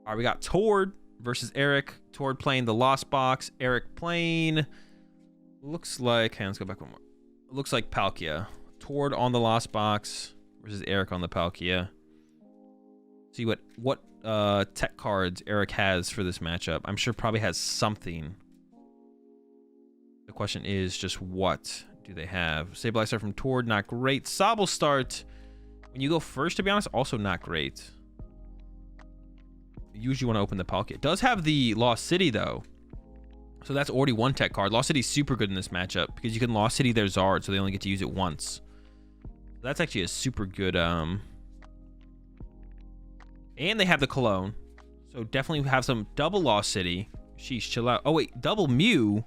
All right, we got Tord versus Eric. Tord playing the Lost Box. Eric playing... Looks like... Hey, let's go back one more. Looks like Palkia. Tord on the Lost Box versus Eric on the Palkia. See what tech cards Eric has for this matchup. I'm sure probably has something. The question is just what do they have? Sableye start from Tord, not great. Sobble start, when you go first, to be honest, also not great. You usually want to open the Palkia. It does have the Lost City, though. So that's already one tech card. Lost City's super good in this matchup because you can Lost City their Zard, so they only get to use it once. That's actually a super good... And they have the Cologne. So definitely have some double Lost City. Sheesh, chill out. Oh, wait. Double Mew?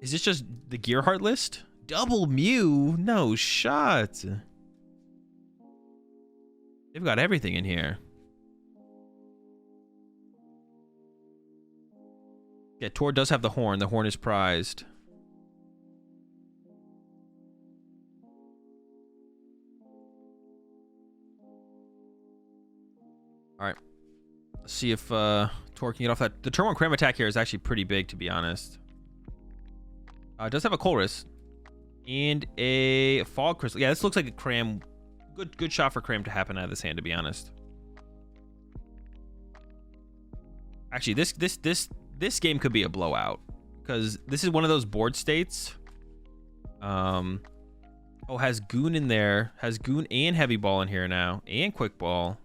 Is this just the Gearheart list? Double Mew? No shot. They've got everything in here. Yeah, Tord does have the horn. The horn is prized. All right. Let's see if Tord can get off that. The turn 1 cram attack here is actually pretty big, to be honest. It does have a Colress and a Fog Crystal. Yeah, this looks like a cram. Good shot for cram to happen out of this hand, to be honest. Actually, this game could be a blowout because this is one of those board states. Oh, has Goon in there. Has Goon and Heavy Ball in here now, and Quick Ball.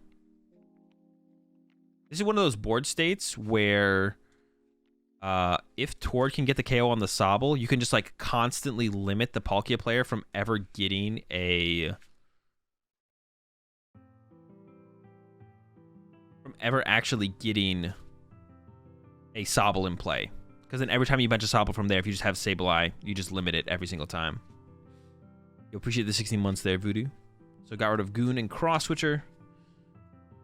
This is one of those board states where if Tord can get the KO on the Sobble, you can just like constantly limit the Palkia player from ever getting actually getting a Sobble in play. Because then every time you bench a Sobble from there, if you just have Sableye, you just limit it every single time. You appreciate the 16 months there, Voodoo. So got rid of Goon and Cross Switcher.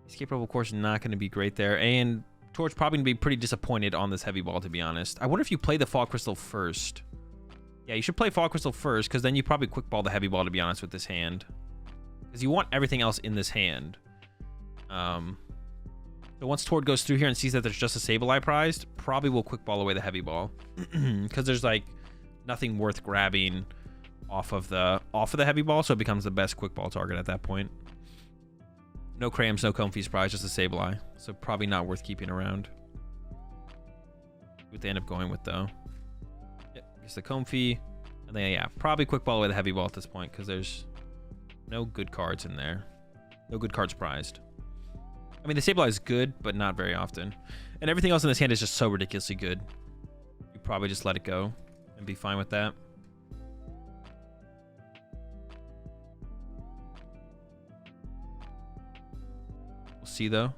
Escape Rope, of course, not going to be great there. And Tord's probably going to be pretty disappointed on this Heavy Ball, to be honest. I wonder if you play the Fog Crystal first. Yeah, you should play Fog Crystal first, because then you probably Quick Ball the Heavy Ball, to be honest, with this hand. Because you want everything else in this hand. So once Tord goes through here and sees that there's just a Sableye prized, probably will Quick Ball away the Heavy Ball. Because there's, like, nothing worth grabbing off of the Heavy Ball, so it becomes the best Quick Ball target at that point. No Crams, no Comfy's prize, just a Sableye. So probably not worth keeping around. What they end up going with, though. Yep, just the Comfy. And then, yeah, probably Quick Ball away the Heavy Ball at this point, because there's no good cards in there. No good cards prized. I mean, the Sableye is good, but not very often. And everything else in this hand is just so ridiculously good. You probably just let it go and be fine with that. We'll see, though.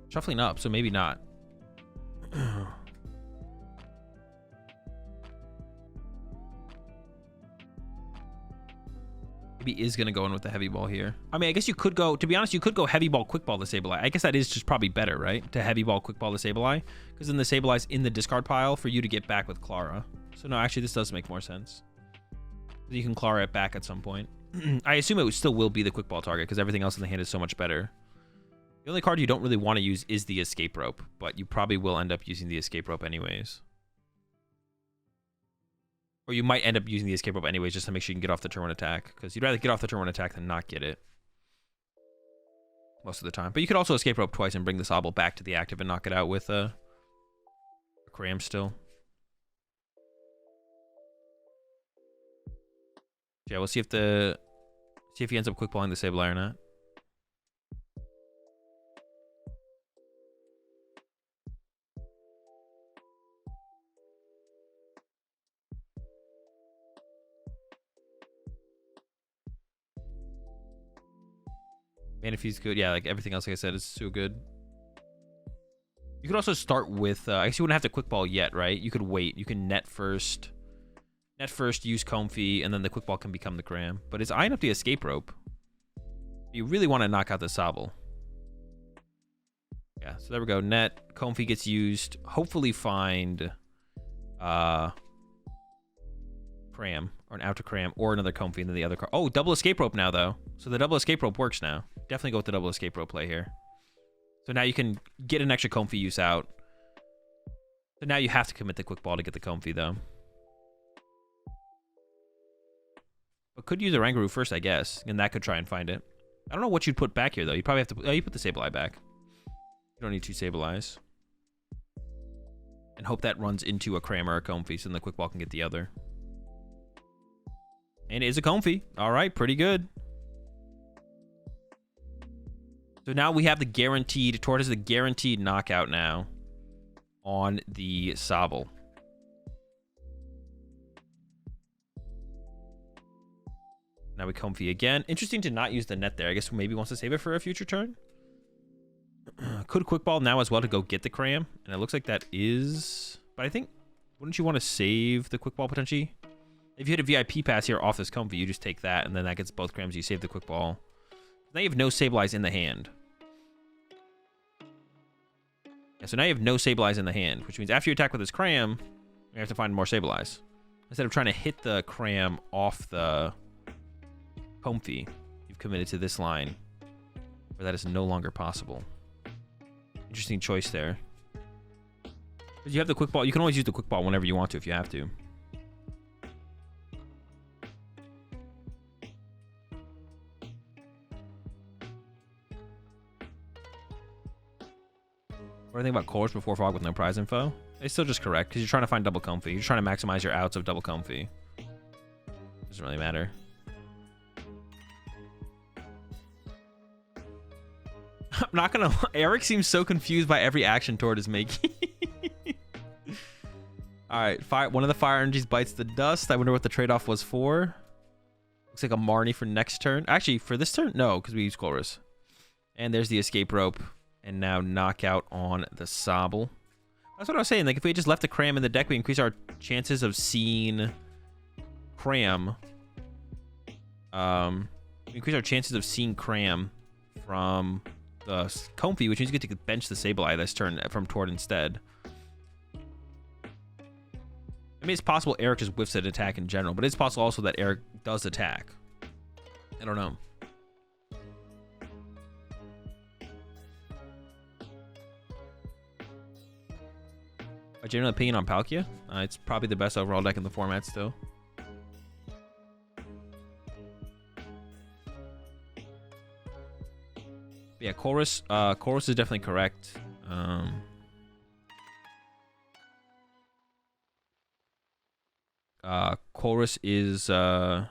Shuffling up, so maybe not. Maybe is going to go in with the Heavy Ball here. I mean, I guess you could go, to be honest, you could go Heavy Ball, Quick Ball the Sableye. I guess that is just probably better, right? To Heavy Ball, Quick Ball the Sableye. Because then the Sableye's in the discard pile for you to get back with Clara. So no, actually, this does make more sense. You can Clara it back at some point. I assume it still will be the Quick Ball target because everything else in the hand is so much better. The only card you don't really want to use is the Escape Rope, but you probably will end up using the Escape Rope anyways. Or you might end up using the Escape Rope anyways just to make sure you can get off the turn 1 attack, because you'd rather get off the turn 1 attack than not get it. Most of the time. But you could also Escape Rope twice and bring the Sobble back to the active and knock it out with a Cram still. Yeah, we'll see if he ends up Quick Balling the Sableye or not. And if he's good, yeah, like everything else, like I said, is so good. You could also start with, I guess you wouldn't have to Quick Ball yet, right? You could wait. You can net first, use Comfy, and then the Quick Ball can become the Cram. But it's eyeing up the Escape Rope. You really want to knock out the Sobble. Yeah, so there we go. Net, Comfy gets used. Hopefully find Cram, or an outer Cram, or another Comfy, and then the other card. Oh, double Escape Rope now, though. So the double Escape Rope works now. Definitely go with the double Escape Rope play here. So now you can get an extra Comfy use out. So now you have to commit the Quick Ball to get the Comfy, though. But could use a Rangaroo first, I guess. And that could try and find it. I don't know what you'd put back here, though. You probably have to... Oh, you put the Sableye back. You don't need 2 Sableyes. And hope that runs into a Cram or a Comfy, so then the Quick Ball can get the other. And it is a Comfy. All right, pretty good. So now we have the guaranteed... Tord has the guaranteed knockout now on the Sobble. Now we Comfy again. Interesting to not use the net there. I guess maybe wants to save it for a future turn. Could Quick Ball now as well to go get the Cram. And it looks like that is... But I think... Wouldn't you want to save the Quick Ball potentially? If you hit a VIP pass here off this Comfy, you just take that. And then that gets both Crams. You save the Quick Ball. Now you have no Sableyes in the hand. Yeah, so now you have no Sableyes in the hand. Which means after you attack with this Cram, you have to find more Sableyes. Instead of trying to hit the Cram off the... Comfy, you've committed to this line where that is no longer possible. Interesting choice there. Because you have the Quick Ball. You can always use the Quick Ball whenever you want to if you have to. What do you think about Colors before Fog with no prize info? It's still just correct because you're trying to find double Comfy. You're trying to maximize your outs of double Comfy. Doesn't really matter. I'm not gonna... Eric seems so confused by every action Tord is making. Alright, one of the fire energies bites the dust. I wonder what the trade-off was for. Looks like a Marnie for next turn. Actually, for this turn? No, because we use Chorus. And there's the escape rope. And now knockout on the Sobble. That's what I was saying. Like, if we had just left the Cram in the deck, we increase our chances of seeing Cram. We increase our chances of seeing Cram from... the Comfy, which means you get to bench the Sableye this turn from Tord instead. I mean, it's possible Eric just whiffs an attack in general, but it's possible also that Eric does attack. I don't know. A general opinion on Palkia? It's probably the best overall deck in the format still. Yeah, Chorus is definitely correct. Chorus is Chorus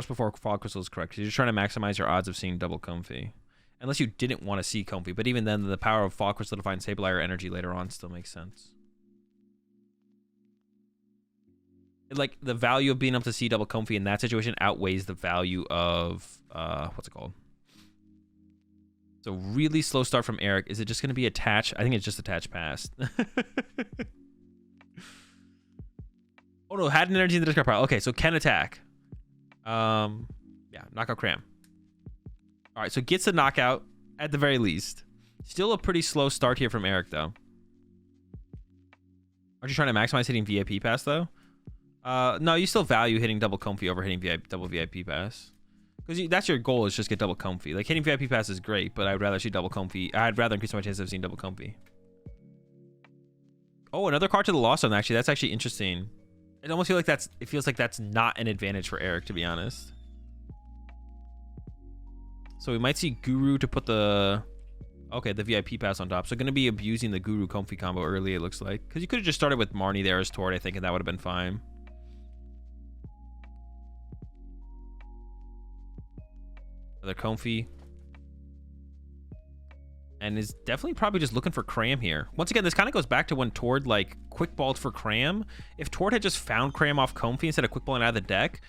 before Fog Crystal is correct. You're trying to maximize your odds of seeing double Comfy. Unless you didn't want to see Comfy, but even then the power of Fog Crystal to find Sableye or energy later on still makes sense. Like, the value of being able to see double Comfy in that situation outweighs the value of, what's it called? So, really slow start from Eric. Is it just going to be attach? I think it's just attach past. Oh, no, had an energy in the discard pile. Okay, so can attack. Yeah, knockout Cram. All right, so gets a knockout at the very least. Still a pretty slow start here from Eric, though. Aren't you trying to maximize hitting VIP pass, though? No, you still value hitting double Comfy over hitting double VIP pass. Because that's your goal, is just get double Comfy. Like, hitting VIP pass is great, but I'd rather see double Comfy. I'd rather increase my chances of seeing double Comfy. Oh, another card to the Lost Zone, actually. That's actually interesting. I almost feel like it feels like that's not an advantage for Eric, to be honest. So we might see Guru to put the... Okay, the VIP pass on top. So going to be abusing the Guru Comfy combo early, it looks like. Because you could have just started with Marnie there as Tord, I think, and that would have been fine. Another Comfy. And is definitely probably just looking for Cram here. Once again, this kind of goes back to when Tord, like, quick-balled for Cram. If Tord had just found Cram off Comfy instead of quick-balling out of the deck,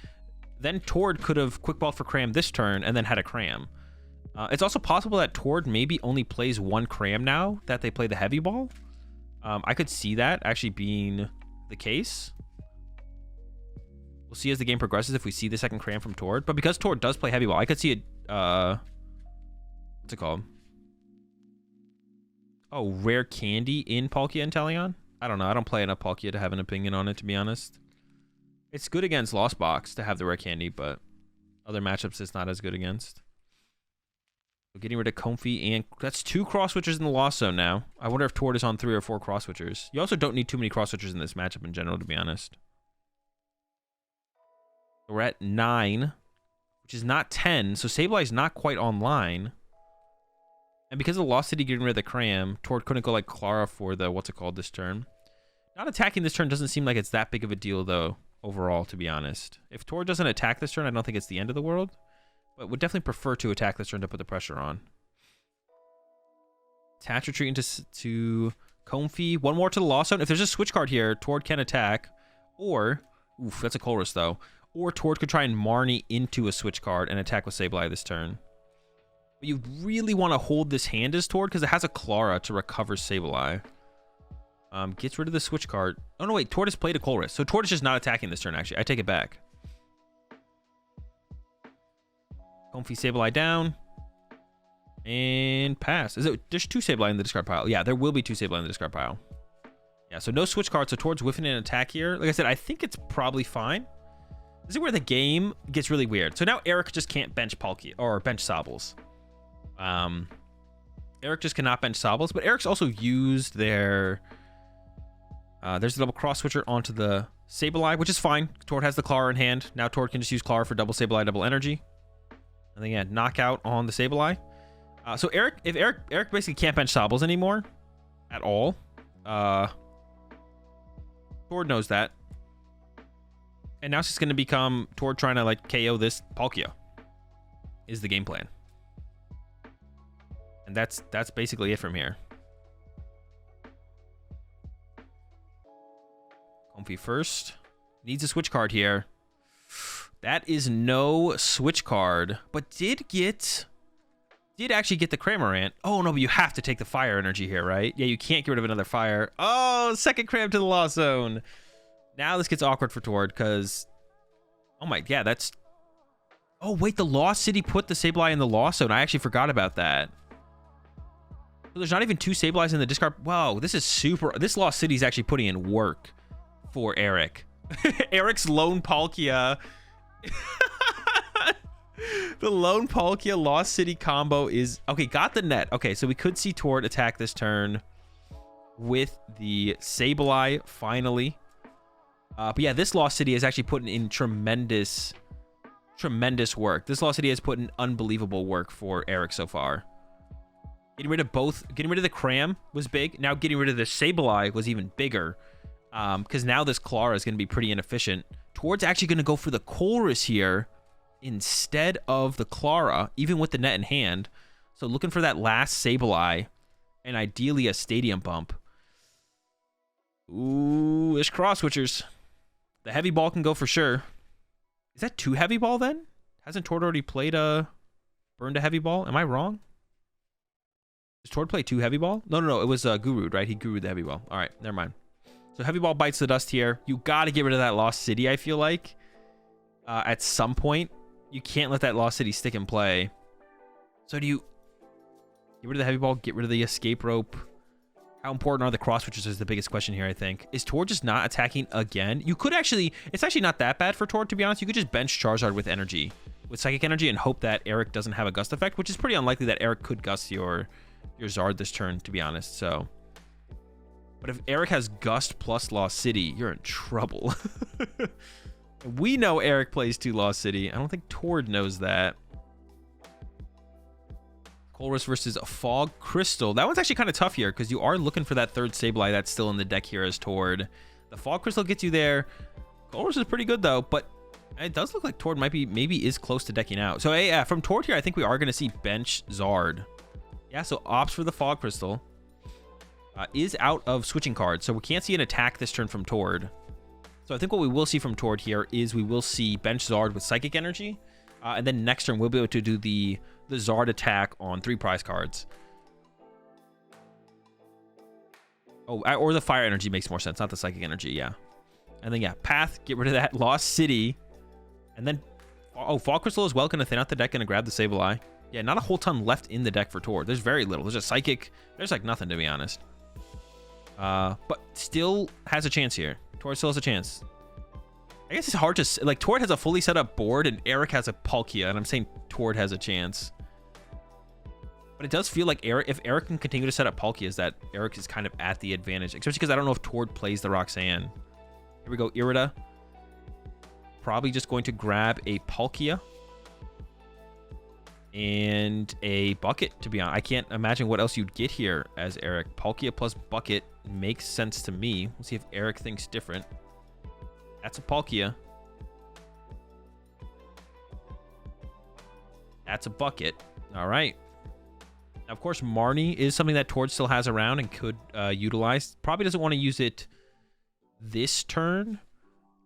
then Tord could have quick-balled for Cram this turn and then had a Cram. It's also possible that Tord maybe only plays one Cram now that they play the Heavy Ball. I could see that actually being the case. We'll see as the game progresses if we see the second Cram from Tord. But because Tord does play Heavy Ball, I could see it... what's it called? Oh, Rare Candy in Palkia Inteleon? I don't know. I don't play enough Palkia to have an opinion on it, to be honest. It's good against Lost Box to have the Rare Candy, but other matchups it's not as good against. So getting rid of Comfy, and that's 2 cross switchers in the loss zone now. I wonder if Tord is on 3 or 4 cross switchers. You also don't need too many cross switchers in this matchup in general, to be honest. So we're at 9, which is not 10. So Sableye is not quite online. And because of the Lost City getting rid of the Cram, Tord couldn't go like Clara for the, what's it called, this turn. Not attacking this turn doesn't seem like it's that big of a deal, though, overall, to be honest. If Tord doesn't attack this turn, I don't think it's the end of the world. But would definitely prefer to attack this turn to put the pressure on. Attach retreat to Comfy. 1 more to the loss zone. If there's a switch card here, Tord can attack. Or, oof, that's a Colress, though. Or Tord could try and Marnie into a switch card and attack with Sableye this turn. But you really want to hold this hand as Tord because it has a Clara to recover Sableye. Gets rid of the switch card. Oh, no, wait. Tord has played a Colress. So Tord is just not attacking this turn, actually. I take it back. Comfy Sableye down. And pass. There's 2 Sableye in the discard pile. Yeah, there will be 2 Sableye in the discard pile. Yeah, so no switch card. So Tord's whiffing an attack here. Like I said, I think it's probably fine. This is where the game gets really weird. So now Eric just can't bench Palkia or bench Sobbles. Eric just cannot bench Sobbles, but Eric's also used their... there's the double cross switcher onto the Sableye, which is fine. Tord has the Clara in hand. Now Tord can just use Clara for double Sableye, double energy. And then, yeah, knockout on the Sableye. So if Eric basically can't bench Sobbles anymore at all. Tord knows that. And now it's just going to become Tord trying to, like, KO this Palkia. Is the game plan. And that's basically it from here. Comfy first. Needs a switch card here. That is no switch card, but did actually get the Cramorant. Oh, no, but you have to take the fire energy here, right? Yeah, you can't get rid of another fire. Oh, second Cram to the loss zone. Now this gets awkward for Tord because... Oh, my... Yeah, that's... Oh, wait, the Lost City put the Sableye in the loss zone. I actually forgot about that. So there's not even 2 Sableyes in the discard... Wow, this is super... This Lost City is actually putting in work for Eric. Eric's lone Palkia... The lone Palkia Lost City combo is... Okay, got the net. Okay, so we could see Tord attack this turn with the Sableye, finally. But yeah, this Lost City is actually putting in tremendous work. This Lost City has put in unbelievable work for Eric so far. Getting rid of the Cram was big. Now getting rid of the Sableye was even bigger. Because now this Clara is going to be pretty inefficient. Tord's actually going to go for the Colress here instead of the Clara, even with the net in hand. So looking for that last Sableye and ideally a Stadium Bump. Ooh, there's cross switchers. The heavy ball can go for sure. Is that 2 heavy ball then? Hasn't Tord already played burned a heavy ball? Am I wrong? Does Tord play 2 heavy ball? No. It was Guru, right? He Guru'd the heavy ball. All right, never mind. So heavy ball bites the dust here. You got to get rid of that Lost City, I feel like. At some point, you can't let that Lost City stick and play. So do you get rid of the heavy ball, get rid of the escape rope? How important are the cross switches is the biggest question here, I think. Is Tord just not attacking again? You could actually... It's actually not that bad for Tord, to be honest. You could just bench Charizard with energy, with Psychic Energy, and hope that Eric doesn't have a Gust effect, which is pretty unlikely that Eric could Gust your Zard this turn, to be honest, so... But if Eric has Gust plus Lost City, you're in trouble. We know Eric plays 2 Lost City. I don't think Tord knows that. Colress versus a Fog Crystal. That one's actually kind of tough here because you are looking for that 3rd Sableye that's still in the deck here as Tord. The Fog Crystal gets you there. Colress is pretty good though, but it does look like Tord maybe is close to decking out. So yeah, from Tord here, I think we are going to see bench Zard. Yeah, so opts for the Fog Crystal. Is out of switching cards, so we can't see an attack this turn from Tord. So I think what we will see from Tord here is we will see bench Zard with Psychic Energy, and then next turn we'll be able to do the Zard attack on 3 prize cards. Oh, or the Fire Energy makes more sense, not the Psychic Energy, yeah. And then yeah, Path, get rid of that Lost City, and then Fog Crystal as well, gonna thin out the deck, gonna grab the Sableye. Yeah, not a whole ton left in the deck for Tord. There's very little. There's a Psychic. There's like nothing, to be honest. But still has a chance here. Tord still has a chance. I guess it's hard to... Like, Tord has a fully set up board, and Eric has a Palkia, and I'm saying Tord has a chance. But it does feel like if Eric can continue to set up Palkias, that Eric is kind of at the advantage. Especially because I don't know if Tord plays the Roxanne. Here we go, Irida. Probably just going to grab a Palkia. And a Bucket, to be honest. I can't imagine what else you'd get here as Eric. Palkia plus Bucket makes sense to me. We'll see if Eric thinks different. That's a Palkia. That's a Bucket. All right. Now, of course, Marnie is something that Tord still has around and could utilize. Probably doesn't want to use it this turn.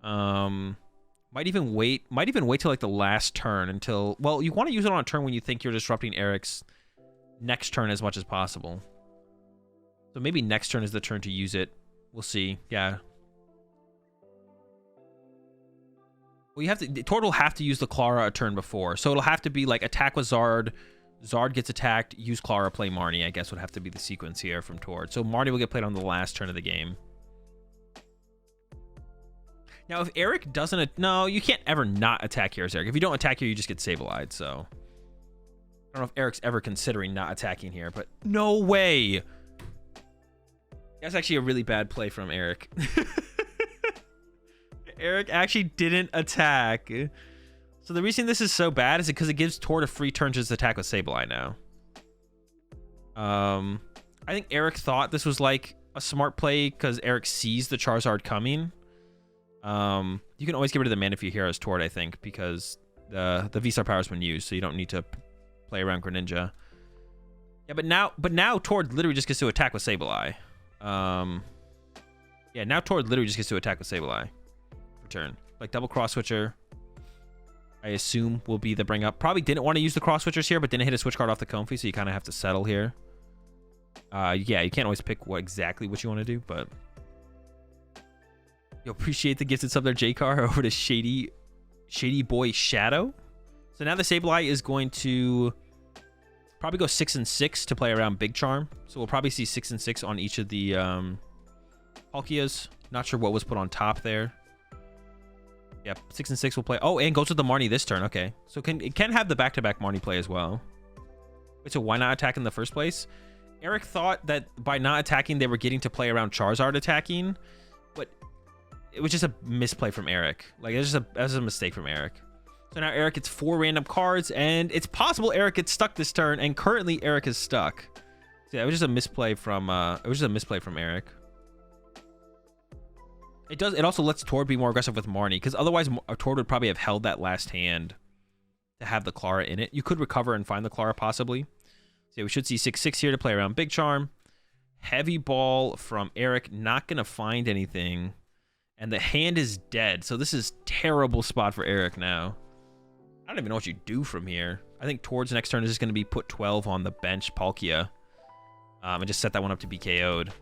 Might even wait till like the last turn until... Well, you want to use it on a turn when you think you're disrupting Eric's next turn as much as possible. So maybe next turn is the turn to use it. We'll see. Yeah. Well, Tord will have to use the Clara a turn before. So it'll have to be like attack with Zard. Zard gets attacked, use Clara, play Marnie, I guess would have to be the sequence here from Tord. So Marnie will get played on the last turn of the game. Now, if Eric doesn't... No, you can't ever not attack here as Eric. If you don't attack here, you just get Sableye, so... I don't know if Eric's ever considering not attacking here, but no way! That's actually a really bad play from Eric. Eric actually didn't attack. So the reason this is so bad is because it gives Tord a free turn to just attack with Sableye now. I think Eric thought this was like a smart play because Eric sees the Charizard coming. You can always get rid of the Manaphy here as Tord, I think, because the V-Star power's been used, so you don't need to play around Greninja. Yeah, but now Tord literally just gets to attack with Sableye. Yeah, now Tord literally just gets to attack with Sableye. Return. Like double cross switcher. I assume will be the bring up. Probably didn't want to use the cross switchers here, but didn't hit a switch card off the Comfy, so you kind of have to settle here. Yeah, you can't always pick exactly what you want to do, but you appreciate the gifted sub there, J-Car, over to Shady Boy Shadow. So now the Sableye is going to probably go 6 and 6 to play around Big Charm. So we'll probably see 6 and 6 on each of the Palkias. Not sure what was put on top there. Yep, 6 and 6 will play. Oh, and goes with the Marnie this turn. Okay, so it can have the back-to-back Marnie play as well. Wait, so why not attack in the first place? Eric thought that by not attacking, they were getting to play around Charizard attacking, but it was just a misplay from Eric. Like, it was a mistake from Eric. So now Eric gets 4 random cards, and it's possible Eric gets stuck this turn, and currently Eric is stuck. So yeah, it was just a misplay from Eric. It also lets Tord be more aggressive with Marnie, because otherwise Tord would probably have held that last hand to have the Clara in it. You could recover and find the Clara possibly. So yeah, we should see 6-6 here to play around Big Charm. Heavy Ball from Eric, not going to find anything. And the hand is dead, so this is terrible spot for Eric now. I don't even know what you do from here. I think Tord's next turn is just going to be put 12 on the bench Palkia. And just set that one up to be KO'd.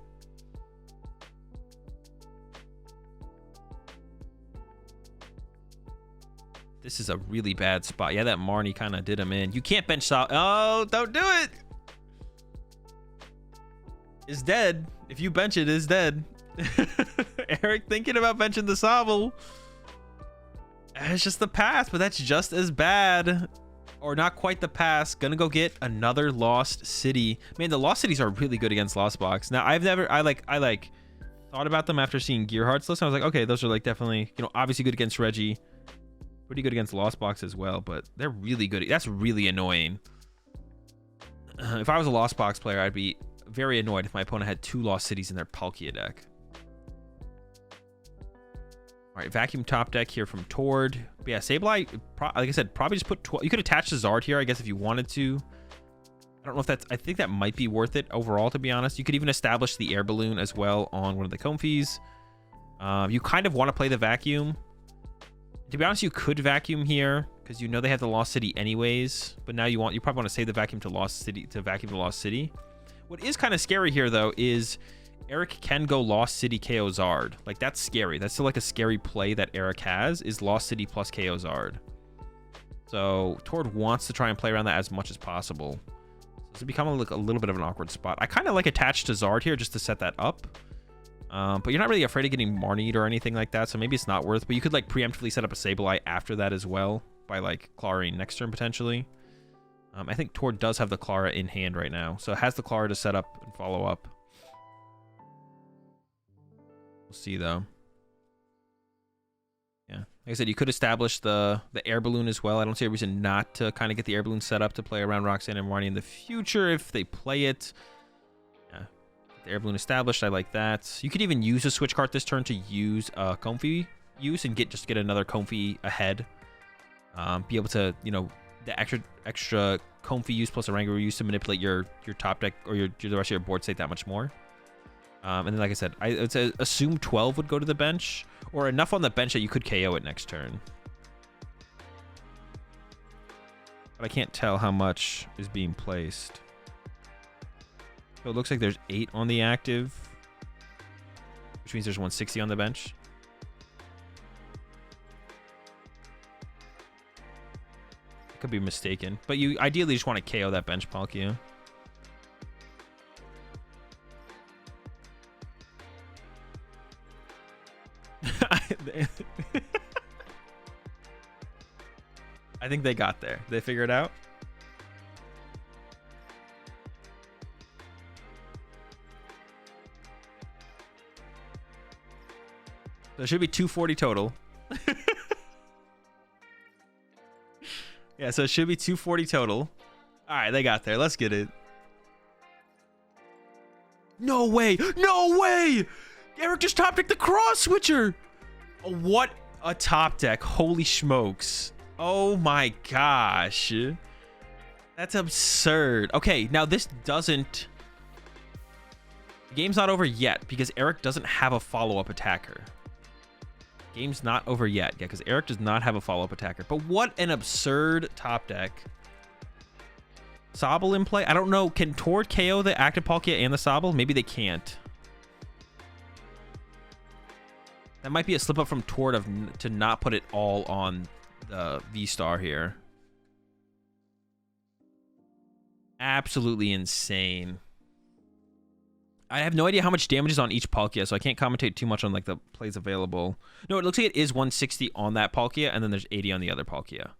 This is a really bad spot. Yeah, that Marnie kind of did him in. You can't bench Sobble. Oh, don't do it. It's dead. If you bench it, it's dead. Eric thinking about benching the Sobble. It's just the pass, but that's just as bad. Or not quite the pass. Gonna go get another Lost City. Man, the Lost Cities are really good against Lost Box. Now, I thought about them after seeing Gearhart's list. I was like, okay, those are like definitely, obviously good against Reggie. Pretty good against Lost Box as well, but they're really good. That's really annoying. If I was a Lost Box player, I'd be very annoyed if my opponent had 2 Lost Cities in their Palkia deck. All right, vacuum top deck here from Tord. But yeah, Sableye, like I said, probably just put 12. You could attach the Zard here, I guess, if you wanted to. I don't know if that's... I think that might be worth it overall, to be honest. You could even establish the air balloon as well on one of the Comfies. You kind of want to play the vacuum. To be honest, you could vacuum here because they have the Lost City anyways. But now you probably want to save the vacuum to Lost City vacuum to Lost City. What is kind of scary here though is Eric can go Lost City KO Zard. Like, that's scary. That's still like a scary play that Eric has is Lost City plus KO Zard. So Tord wants to try and play around that as much as possible. So it's become a little bit of an awkward spot. I kind of like attached to Zard here just to set that up. But you're not really afraid of getting Marnied or anything like that, so maybe it's not worth. But you could like preemptively set up a Sableye after that as well by like Claring next turn potentially. I think Tord does have the Clara in hand right now, so it has the Clara to set up and follow up. We'll see, though. Yeah, like I said, you could establish the air balloon as well. I don't see a reason not to kind of get the air balloon set up to play around Roxanne and Marnie in the future if they play it. Yeah, the air balloon established. I like that. You could even use a switch card this turn to use Comfy use and just get another Comfy ahead. Be able to, you know, the extra Comfy use plus a Rangaroo use to manipulate your top deck or the rest of your board state that much more. And then, like I said, I would say assume 12 would go to the bench, or enough on the bench that you could KO it next turn. But I can't tell how much is being placed. So it looks like there's 8 on the active, which means there's 160 on the bench. I could be mistaken, but you ideally just want to KO that bench, Palkia. I think they got there. They figured it out. So it should be 240 total. Yeah, so it should be 240 total. All right, they got there. Let's get it. No way. No way. Eric just top decked the cross switcher. What a top deck. Holy smokes. Oh my gosh. That's absurd. Okay, now this doesn't... The game's not over yet because Eric doesn't have a follow-up attacker. Game's not over yet. Yeah, because Eric does not have a follow-up attacker. But what an absurd top deck. Sobble in play? I don't know. Can Tord KO the active Palkia and the Sobble? Maybe they can't. That might be a slip up from Tord to not put it all on the V-Star here. Absolutely insane. I have no idea how much damage is on each Palkia, so I can't commentate too much on like the plays available. No, it looks like it is 160 on that Palkia, and then there's 80 on the other Palkia.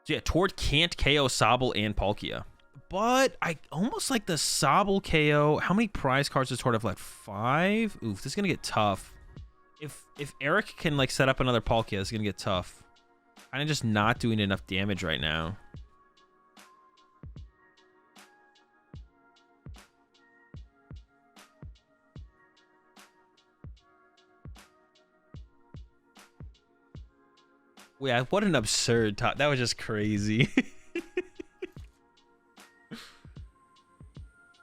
So yeah, Tord can't KO Sobble and Palkia. But I almost like the Sobble KO. How many prize cards does Tord have left? 5? Oof, this is gonna get tough. If Eric can like set up another Palkia, it's gonna get tough. Kind of just not doing enough damage right now. Yeah, what an absurd top. That was just crazy.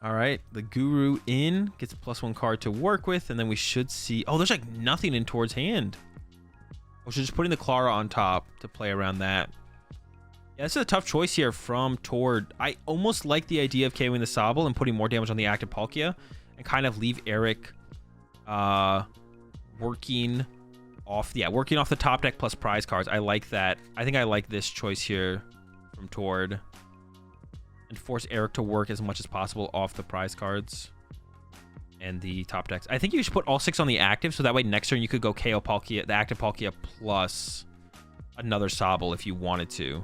All right, the Guru in, gets a +1 card to work with, and then we should see... Oh, there's like nothing in Tord's hand. We should just putting the Clara on top to play around that. Yeah, this is a tough choice here from Tord. I almost like the idea of KOing the Sobble and putting more damage on the active Palkia and kind of leave Eric working off the top deck plus prize cards. I like that. I think I like this choice here from Tord. And force Eric to work as much as possible off the prize cards and the top decks. I think you should put all 6 on the active, so that way next turn you could go KO Palkia, the active Palkia plus another Sobble if you wanted to.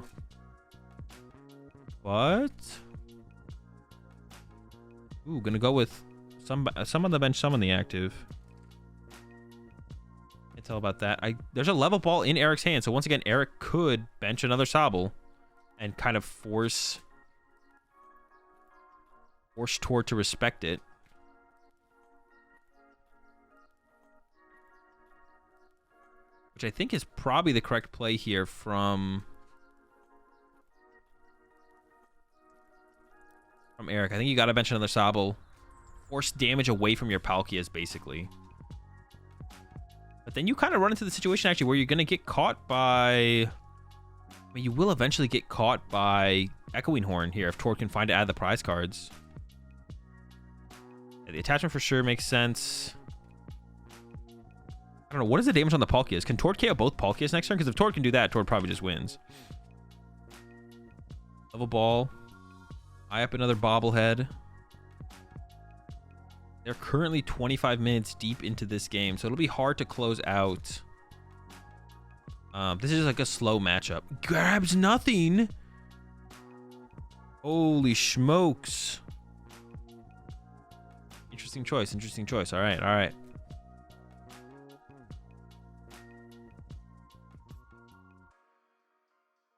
But ooh, gonna go with some on the bench, some on the active. Can't tell about that. There's a level ball in Eric's hand, so once again Eric could bench another Sobble and kind of force Tord to respect it. Which I think is probably the correct play here from Eric. I think you got to bench another Sobble. Force damage away from your Palkias, basically. But then you kind of run into the situation, actually, where you're going to get caught by... I mean, you will eventually get caught by Echoing Horn here if Tord can find it out of the prize cards. The attachment for sure makes sense. I don't know. What is the damage on the Palkias? Can Tord KO both Palkias next turn? Because if Tord can do that, Tord probably just wins. Level ball. Eye up another bobblehead. They're currently 25 minutes deep into this game, so it'll be hard to close out. This is like a slow matchup. Grabs nothing. Holy smokes. Interesting choice. Interesting choice. All right. All right.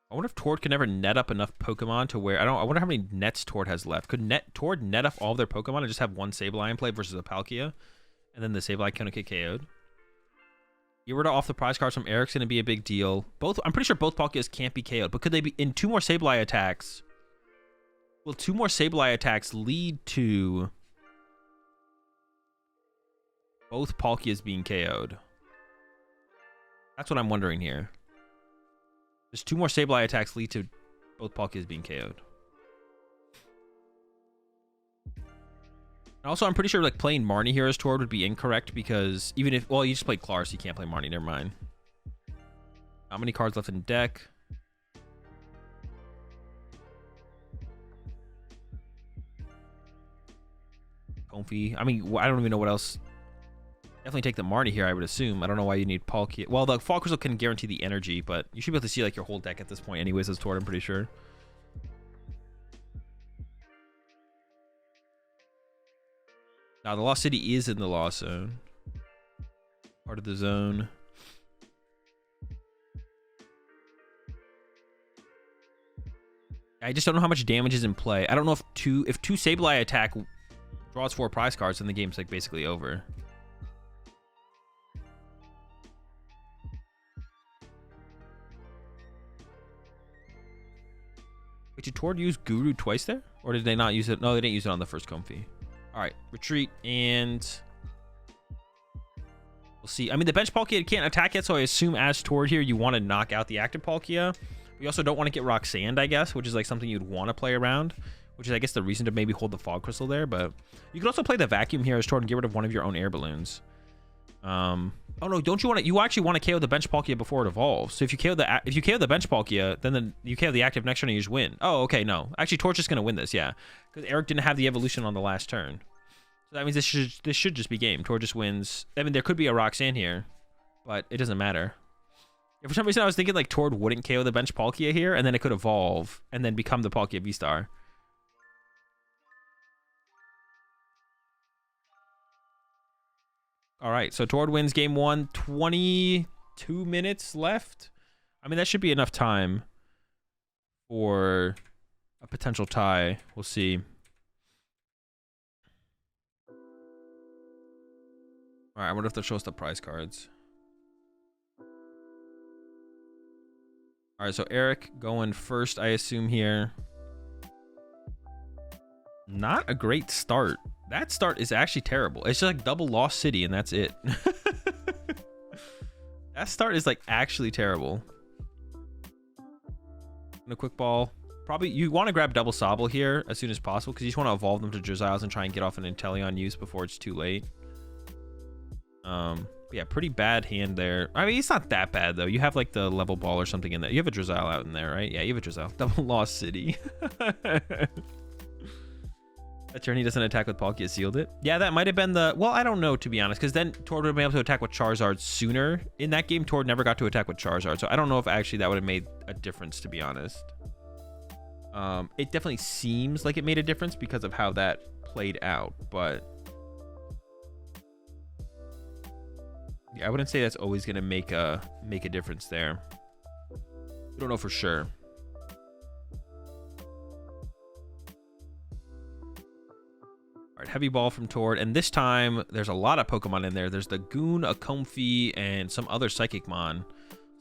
I wonder if Tord can ever net up enough Pokemon to where I wonder how many nets Tord has left. Could Tord net up all of their Pokemon and just have one Sableye in play versus a Palkia, and then the Sableye couldn't get KO'd? Get rid of off the prize cards from Eric's gonna be a big deal. I'm pretty sure both Palkias can't be KO'd, but could they be in 2 more Sableye attacks? Will 2 more Sableye attacks lead to both Palkias being KO'd? That's what I'm wondering here. Does 2 more Sableye attacks lead to both Palkias being KO'd? Also, I'm pretty sure like playing Marnie here as Tord would be incorrect because even if, well, you just played Clar, so you can't play Marnie. Never mind. How many cards left in deck? Comfy. I mean, I don't even know what else. Definitely take the Marnie here, I would assume. I don't know why you need Palkia. Well, the Fall Crystal can guarantee the energy, but you should be able to see like your whole deck at this point anyways as Tord, I'm pretty sure. Now, the Lost City is in the Lost Zone. Part of the zone. I just don't know how much damage is in play. I don't know if two Sableye attack draws 4 prize cards, then the game's like basically over. Wait, did Tord use Guru twice there? Or did they not use it? No, they didn't use it on the first Comfy. All right, retreat, and we'll see. I mean, the bench Palkia can't attack yet, so I assume as Tord here, you want to knock out the active Palkia. You also don't want to get Roxanne, I guess, which is like something you'd want to play around, which is, I guess, the reason to maybe hold the Fog Crystal there. But you could also play the Vacuum here as Tord and get rid of one of your own air balloons. Oh no, don't you want to? You actually want to KO the bench Palkia before it evolves. So if you KO the bench Palkia, then you KO the active next turn and you just win. Oh, okay, no. Actually, Tord's just gonna win this, yeah, because Eric didn't have the evolution on the last turn. So that means this should just be game. Tord just wins. I mean, there could be a Roxanne here, but it doesn't matter. If for some reason I was thinking like Tord wouldn't KO the bench Palkia here, and then it could evolve and then become the Palkia V-Star. All right, so Tord wins game 1. 22 minutes left. I mean, that should be enough time for a potential tie. We'll see. All right, I wonder if they'll show us the prize cards. All right, so Eric going first, I assume here. Not a great start. That start is actually terrible. It's just like double Lost City and that's it. That start is like actually terrible. And a quick ball. Probably you want to grab double Sobble here as soon as possible because you just want to evolve them to Drizzles and try and get off an Inteleon use before it's too late. But yeah, pretty bad hand there. I mean, it's not that bad though. You have like the level ball or something in there. You have a Drizzle out in there, right? Yeah, you have a Drizzle. Double Lost City. That turn he doesn't attack with Palkia sealed it. Yeah, that might have been the... Well, I don't know, to be honest, because then Tord would have been able to attack with Charizard sooner. In that game, Tord never got to attack with Charizard, so I don't know if actually that would have made a difference, to be honest. It definitely seems like it made a difference because of how that played out, but... Yeah, I wouldn't say that's always going to make a difference there. We don't know for sure. Heavy ball from Tord, and this time there's a lot of Pokemon in there. There's the Goon, a Comfy, and some other Psychic Mon.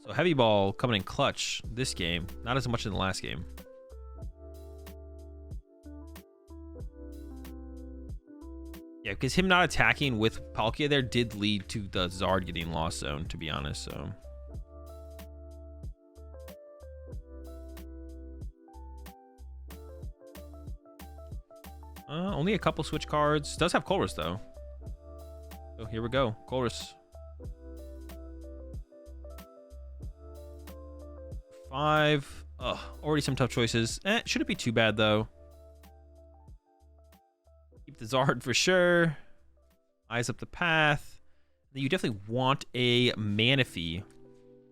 So heavy ball coming in clutch this game, not as much in the last game. Yeah, because him not attacking with Palkia there did lead to the Zard getting Lost Zone, to be honest. So only a couple switch cards. Does have Colress though. So here we go. Colress. 5. Ugh, already some tough choices. Shouldn't be too bad though. Keep the Zard for sure. Eyes up the path. You definitely want a Manaphy.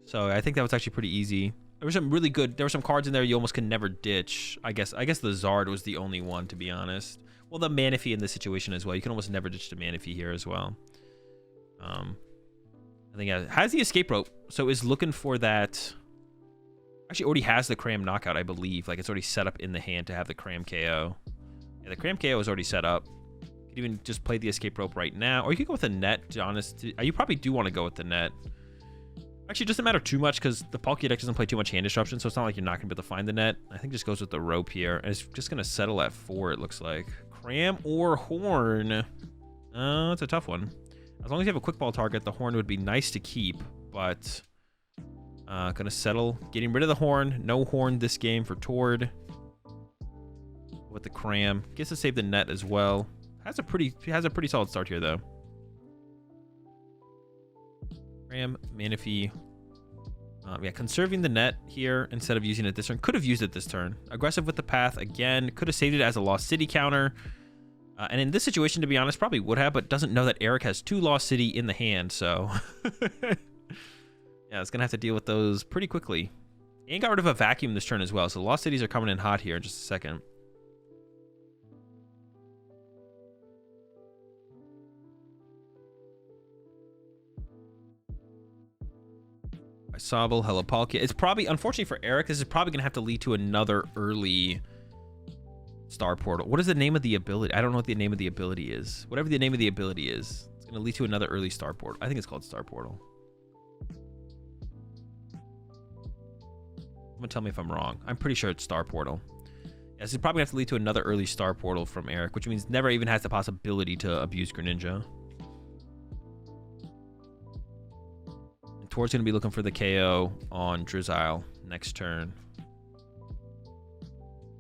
So I think that was actually pretty easy. There were some really good. There were some cards in there you almost could never ditch. I guess the Zard was the only one, to be honest. Well, the Manaphy in this situation as well. You can almost never ditch the Manaphy here as well. I think it has the escape rope, so is looking for that. Actually, already has the Cram knockout, I believe. Like, it's already set up in the hand to have the Cram KO. Yeah, the Cram KO is already set up. You could even just play the escape rope right now, or you could go with the net. To be honest, you probably do want to go with the net. Actually, it doesn't matter too much because the Palkia deck doesn't play too much hand disruption, so it's not like you're not going to be able to find the net. I think it just goes with the rope here, and it's just going to settle at 4, it looks like. Cram or Horn? It's a tough one. As long as you have a quick ball target, the Horn would be nice to keep, but gonna settle. Getting rid of the Horn. No Horn this game for Tord. With the Cram. Gets to save the net as well. Has a pretty solid start here, though. Cram, Manaphy. Yeah, conserving the net here instead of using it this turn. Could have used it this turn. Aggressive with the path again. Could have saved it as a Lost City counter. And in this situation, to be honest, probably would have, but doesn't know that Eric has 2 Lost City in the hand, so... yeah, it's going to have to deal with those pretty quickly. And got rid of a Vacuum this turn as well, so the Lost Cities are coming in hot here in just a second. Sobble, hello Palkia. It's probably, unfortunately for Eric, this is probably going to have to lead to another early Star Portal. What is the name of the ability? I don't know what the name of the ability is. Whatever the name of the ability is, it's going to lead to another early Star Portal. I think it's called Star Portal. Someone tell me if I'm wrong. I'm pretty sure it's Star Portal. Yes, it's probably going to have to lead to another early Star Portal from Eric, which means never even has the possibility to abuse Greninja. And Tord's going to be looking for the KO on Drizzile next turn.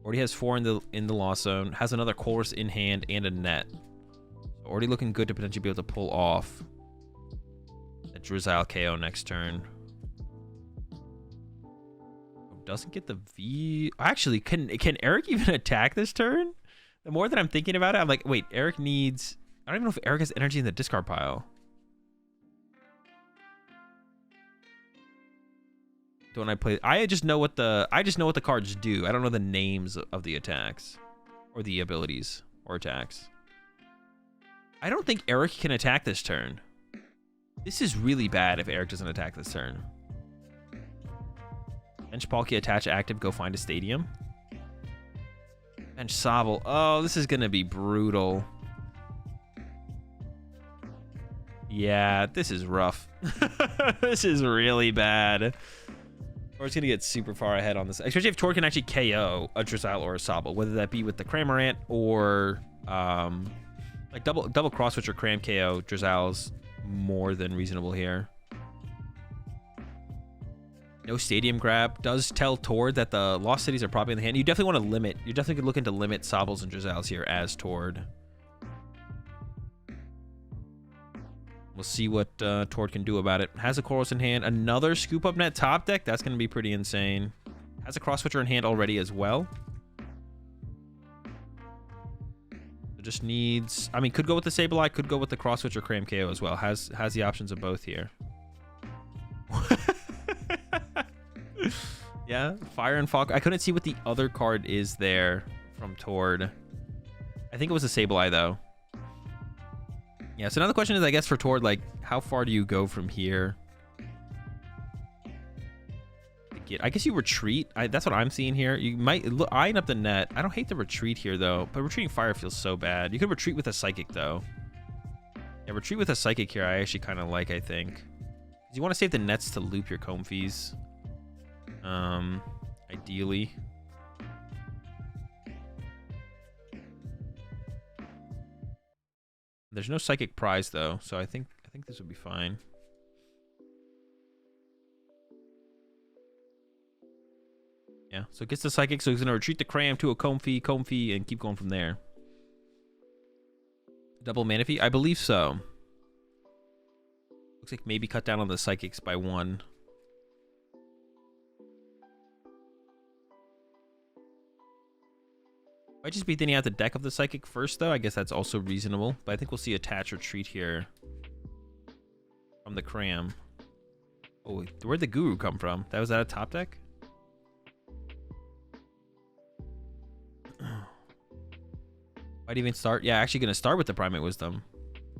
Already has 4 in the Lost Zone. Has another Chorus in hand and a net. So already looking good to potentially be able to pull off a Drizzile KO next turn. Doesn't get the V. Actually, can Eric even attack this turn? The more that I'm thinking about it, I'm like, wait, Eric needs... I don't even know if Eric has energy in the discard pile. Don't I play? I just know what the cards do. I don't know the names of the attacks or the abilities or attacks. I don't think Eric can attack this turn. This is really bad if Eric doesn't attack this turn. Bench Palkia, attach active, go find a stadium. Bench Sobble. Oh, this is gonna be brutal. Yeah, this is rough. This is really bad. Tord's going to get super far ahead on this. Especially if Tord can actually KO a Drizzile or a Sobble, whether that be with the Cramorant or like double cross switch or Cram KO. Drizzile's more than reasonable here. No Stadium Grab does tell Tord that the Lost Cities are probably in the hand. You definitely want to limit. You're definitely looking to limit Sobbles and Drizziles here as Tord. We'll see what Tord can do about it. Has a Chorus in hand. Another Scoop Up Net top deck. That's going to be pretty insane. Has a Cross Switcher in hand already as well. It just needs... I mean, could go with the Sableye. Could go with the Cross Switcher Cram KO as well. Has the options of both here. Yeah, Fire and Falcon. I couldn't see what the other card is there from Tord. I think it was a Sableye, though. Yeah, so now the question is, I guess, for Tord, like, how far do you go from here? I guess you retreat. That's what I'm seeing here. You might eyeing up the net. I don't hate the retreat here, though, but retreating Fire feels so bad. You could retreat with a Psychic, though. Yeah, retreat with a Psychic here I actually kind of like, I think. You want to save the nets to loop your Comfeys. Ideally. There's no Psychic Prize though, so I think this would be fine. Yeah, so it gets the Psychic, so he's gonna retreat the Cram to a Comfey, and keep going from there. Double Manaphy? I believe so. Looks like maybe cut down on the Psychics by 1. Might just be thinning out the deck of the Psychic first, though. I guess that's also reasonable. But I think we'll see attach retreat here from the Cram. Oh, where'd the Guru come from? Was that a top deck? Might even start. Yeah, actually gonna start with the Primate Wisdom.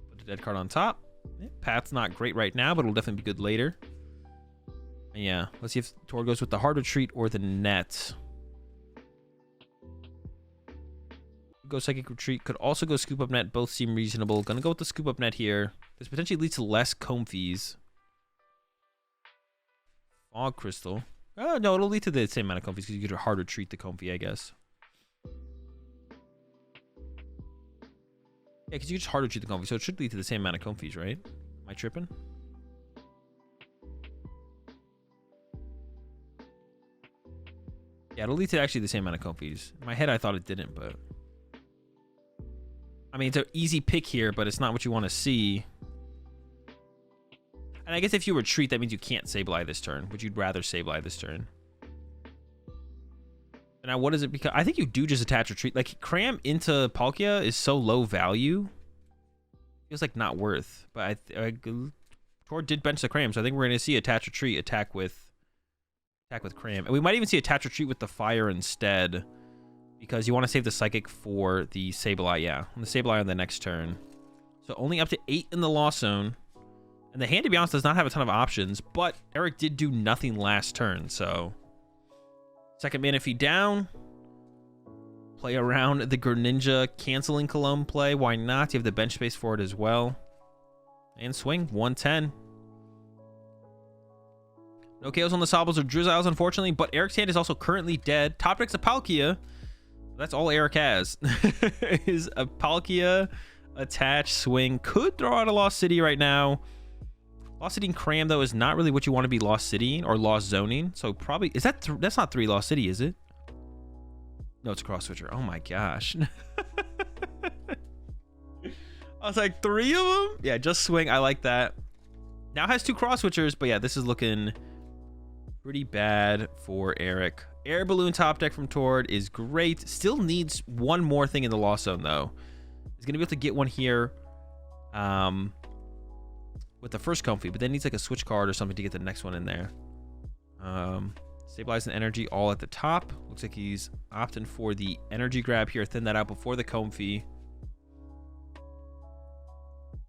Put the dead card on top. Path's not great right now, but it'll definitely be good later. And yeah, let's see if Tord goes with the Hard Retreat or the Net. Go Psychic Retreat. Could also go Scoop Up Net. Both seem reasonable. Gonna go with the Scoop Up Net here. This potentially leads to less Comfies. Fog Crystal. Oh, no, it'll lead to the same amount of Comfies because you could Hard Retreat the Comfy, I guess. Yeah, because you just Hard Retreat the Comfy, so it should lead to the same amount of Comfies, right? Am I tripping? Yeah, it'll lead to actually the same amount of Comfies. In my head, I thought it didn't, but... I mean, it's an easy pick here, but it's not what you want to see. And I guess if you retreat, that means you can't Sableye this turn, but you'd rather Sableye this turn. Now, what is it? Because I think you do just attach retreat. Like, Cram into Palkia is so low value. Feels like not worth. But Tord did bench the Cram, so I think we're going to see attach retreat attack with Cram. And we might even see attach retreat with the Fire instead. Because you want to save the Psychic for the Sableye, yeah. On the Sableye on the next turn. So only up to 8 in the Lost Zone. And the hand, to be honest, does not have a ton of options. But Eric did do nothing last turn, so... Second Manaphy down. Play around the Greninja canceling Cologne play. Why not? You have the bench space for it as well. And swing, 110. No KOs on the Sobbles or Drizzles, unfortunately. But Eric's hand is also currently dead. Top deck's a Palkia. That's all Eric has. Is a Palkia, attach, swing. Could throw out a Lost City right now. Lost City and Cram, though, is not really what you want to be Lost City or Lost Zoning. So probably... Is that... That's not 3 Lost City, is it? No, it's a Cross Switcher. Oh my gosh. I was like, 3 of them? Yeah, just swing. I like that. Now has 2 Cross Switchers, but yeah, this is looking pretty bad for Eric. Air Balloon top deck from Tord is great. Still needs one more thing in the Lost Zone, though. He's going to be able to get one here with the first Comfy, but then needs like a switch card or something to get the next one in there. Stabilize and Energy all at the top. Looks like he's opting for the Energy Grab here. Thin that out before the Comfy.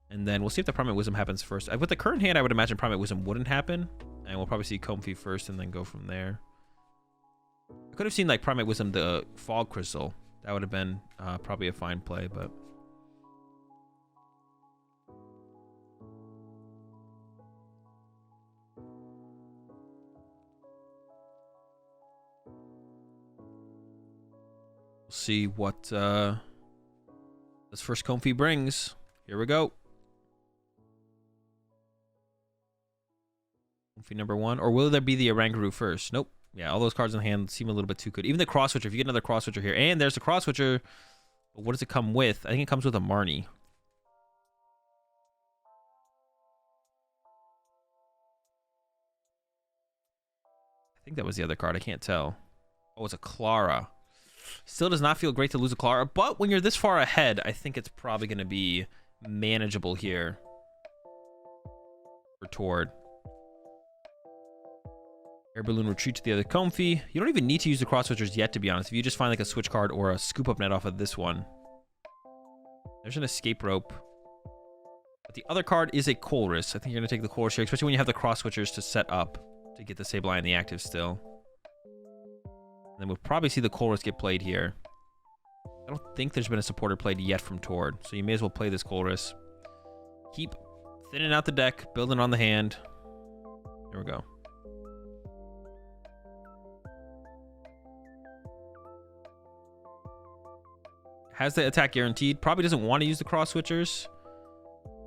And then we'll see if the Primate Wisdom happens first. With the current hand, I would imagine Primate Wisdom wouldn't happen. And we'll probably see Comfy first and then go from there. I could have seen like Primate Wisdom the Fog Crystal. That would have been probably a fine play, but... We'll see what this first Comfy brings. Here we go. Comfy number 1. Or will there be the Oranguru first? Nope. Yeah, all those cards in hand seem a little bit too good. Even the Cross Switcher, if you get another Cross Switcher here. And there's the Cross Switcher. But what does it come with? I think it comes with a Marnie. I think that was the other card. I can't tell. Oh, it's a Clara. Still does not feel great to lose a Clara. But when you're this far ahead, I think it's probably going to be manageable here for Tord. Air Balloon retreat to the other Comfy. You don't even need to use the Cross Switchers yet, to be honest. If you just find like a switch card or a Scoop Up Net off of this one. There's an Escape Rope. But the other card is a Colress. I think you're going to take the Colress here, especially when you have the Cross Switchers to set up to get the Sableye in the active still. And then we'll probably see the Colress get played here. I don't think there's been a supporter played yet from Tord, so you may as well play this Colress. Keep thinning out the deck, building on the hand. There we go. Has the attack guaranteed. Probably doesn't want to use the Cross Switchers.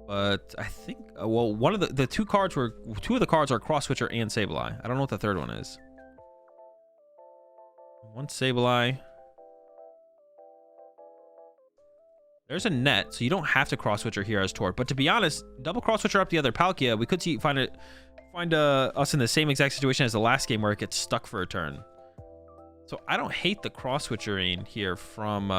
But I think, well, one of the two of the cards are Cross Switcher and Sableye. I don't know what the third one is. One Sableye. There's a Net, so you don't have to Cross Switcher here as Tord. But to be honest, double Cross Switcher up the other Palkia, we could see find us in the same exact situation as the last game where it gets stuck for a turn. So I don't hate the Cross Switchering here from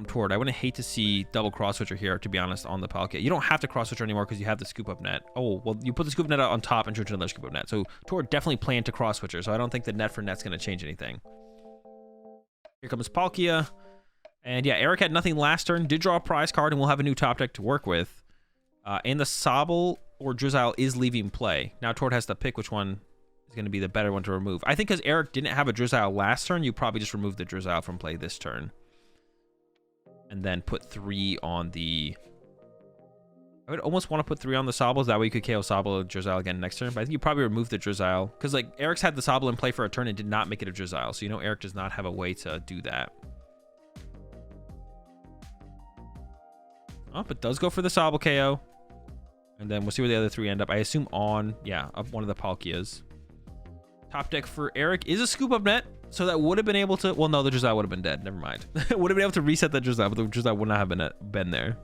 Tord. I wouldn't hate to see double Cross Switcher here, to be honest, on the Palkia. You don't have to Cross Switcher anymore because you have the Scoop Up Net. Oh, well, you put the Scoop Up Net out on top and turn to another Scoop Up Net. So Tord definitely planned to Cross Switcher, so I don't think the Net for Net's going to change anything. Here comes Palkia. And yeah, Eric had nothing last turn, did draw a prize card, and we'll have a new top deck to work with. And the Sobble or Drizzile is leaving play. Now Tord has to pick which one is going to be the better one to remove. I think because Eric didn't have a Drizzile last turn, you probably just remove the Drizzile from play this turn. And then put 3 on the... I would almost want to put 3 on the Sobbles. That way you could KO Sobble or Drizzile again next turn. But I think you probably remove the Drizzile. Because like Eric's had the Sobble in play for a turn and did not make it a Drizzile. So you know Eric does not have a way to do that. Oh, but does go for the Sobble KO. And then we'll see where the other 3 end up. I assume on, yeah, up one of the Palkias. Top deck for Eric is a Scoop Up Net. So that would have been able to... Well, no, the Drizzile would have been dead. Never mind. Would have been able to reset the Drizzile, but the Drizzile would not have been there.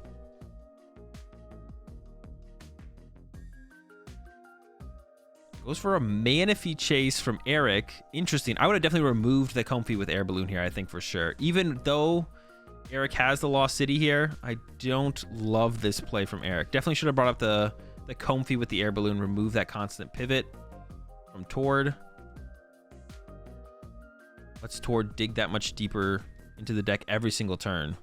Goes for a Manaphy Chase from Eric. Interesting. I would have definitely removed the Comfy with Air Balloon here, I think, for sure. Even though Eric has the Lost City here, I don't love this play from Eric. Definitely should have brought up the Comfy with the Air Balloon, remove that constant pivot from Tord. Let's Tord dig that much deeper into the deck every single turn.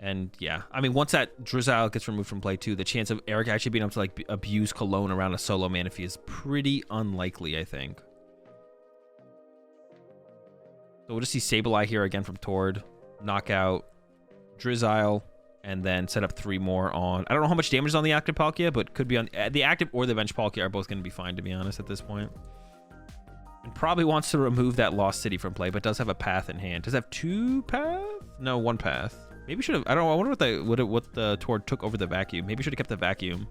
And yeah, I mean, once that Drizzile gets removed from play too, the chance of Eric actually being able to like abuse Cologne around a solo Manaphy is pretty unlikely, I think. So we'll just see Sableye here again from Tord, knock out Drizzile, and then set up 3 more on... I don't know how much damage is on the active Palkia, but could be on... The active or the bench Palkia are both going to be fine, to be honest, at this point. And probably wants to remove that Lost City from play, but does have a path in hand. Does it have 2 paths? No, 1 path. Maybe should have... I don't know. I wonder what the Tord took over the vacuum. Maybe should have kept the vacuum.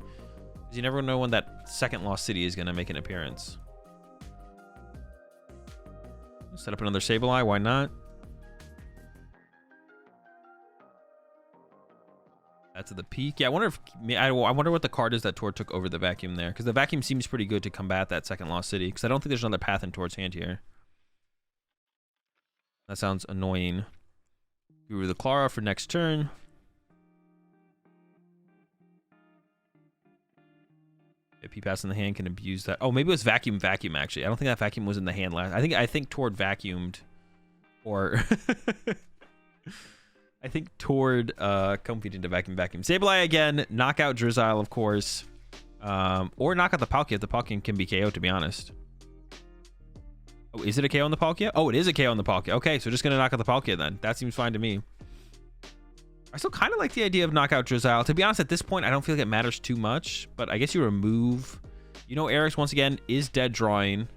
Because you never know when that second Lost City is going to make an appearance. Set up another Sableye. Why not? That's at the peak. Yeah, I wonder what the card is that Tord took over the vacuum there. Because the vacuum seems pretty good to combat that second Lost City. Because I don't think there's another path in Tord's hand here. That sounds annoying. Guru the Clara for next turn. If he passes in the hand, can abuse that. Oh, maybe it was vacuum actually. I don't think that vacuum was in the hand last. I think Tord vacuumed, or I think Tord competed into vacuum. Sableye again, knock out Drizzile, of course, or knock out the Palkia if the Palkia can be KO. To be honest. Oh, is it a KO on the Palkia? Oh, it is a KO on the Palkia. Okay, so just gonna knock out the Palkia then. That seems fine to me. I still kind of like the idea of knockout Drizzile. To be honest, at this point, I don't feel like it matters too much. But I guess you remove... You know, Eric's, once again, is dead drawing.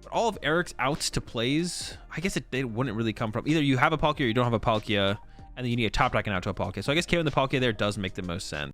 But all of Eric's outs to plays, I guess they wouldn't really come from... Either you have a Palkia or you don't have a Palkia. And then you need a top deck and out to a Palkia. So I guess KOing the Palkia there does make the most sense.